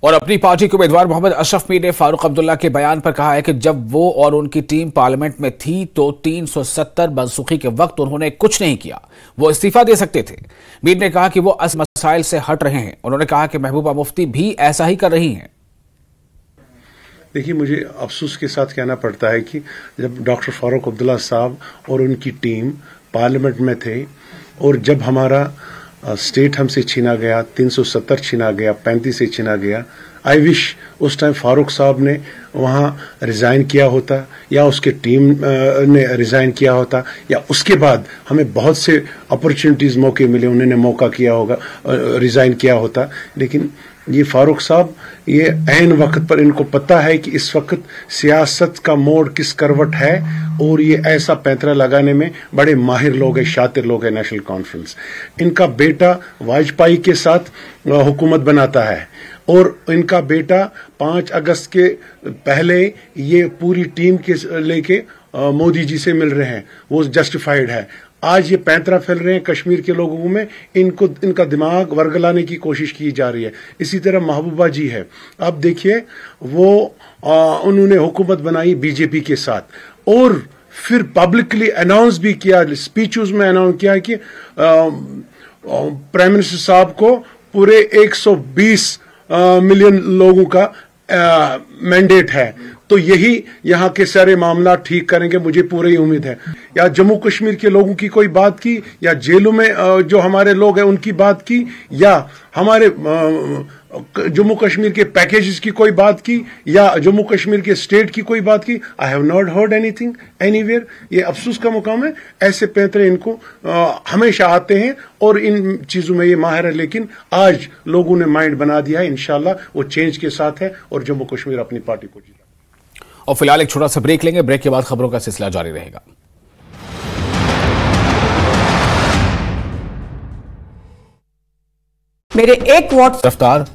और अपनी पार्टी के उम्मीदवार मोहम्मद अशरफ मीर ने फारूक अब्दुल्ला के बयान पर कहा है कि जब वो और उनकी टीम पार्लियामेंट में थी तो 370 मनसूखी के वक्त उन्होंने कुछ नहीं किया, वो इस्तीफा दे सकते थे। मीर ने कहा कि वो असल मसाइल से हट रहे हैं। उन्होंने कहा कि महबूबा मुफ्ती भी ऐसा ही कर रही हैं। देखिए, मुझे अफसोस के साथ कहना पड़ता है कि जब डॉक्टर फारूक अब्दुल्ला साहब और उनकी टीम पार्लियामेंट में थे और जब हमारा स्टेट हमसे छीना गया, 370 छीना गया, 35 से छीना गया, आई विश उस टाइम फारूक साहब ने वहाँ रिज़ाइन किया होता या उसके टीम ने रिज़ाइन किया होता या उसके बाद हमें बहुत से अपॉर्चुनिटीज़ मौके मिले, उन्होंने मौका किया होगा, रिज़ाइन किया होता। लेकिन ये फारूक साहब ये ऐन वक्त पर इनको पता है कि इस वक्त सियासत का मोड़ किस करवट है और ये ऐसा पैंतरा लगाने में बड़े माहिर लोग हैं, शातिर लोग हैं। नेशनल कॉन्फ्रेंस इनका बेटा वाजपेयी के साथ हुकूमत बनाता है और इनका बेटा 5 अगस्त के पहले ये पूरी टीम के लेके मोदी जी से मिल रहे हैं, वो जस्टिफाइड है। आज ये पैंतरा फैल रहे हैं कश्मीर के लोगों में, इनका दिमाग वर्गलाने की कोशिश की जा रही है। इसी तरह महबूबा जी है, अब देखिए वो उन्होंने हुकूमत बनाई बीजेपी के साथ और फिर पब्लिकली अनाउंस भी किया, स्पीचेस में अनाउंस किया कि प्राइम मिनिस्टर साहब को पूरे 120 मिलियन लोगों का मैंडेट है, तो यही यहाँ के सारे मामला ठीक करेंगे, मुझे पूरी उम्मीद है। या जम्मू कश्मीर के लोगों की कोई बात की, या जेलों में जो हमारे लोग हैं उनकी बात की, या हमारे जम्मू कश्मीर के पैकेजेस की कोई बात की, या जम्मू कश्मीर के स्टेट की कोई बात की, I have not heard anything anywhere. ये अफसोस का मुकाम है। ऐसे पैंतरे इनको हमेशा आते हैं और इन चीजों में ये माहिर है, लेकिन आज लोगों ने माइंड बना दिया है, इंशाल्लाह वो चेंज के साथ है और जम्मू कश्मीर अपनी पार्टी को जीता। और फिलहाल एक छोटा सा ब्रेक लेंगे, ब्रेक के बाद खबरों का सिलसिला जारी रहेगा। मेरे 1 वॉट रफ्तार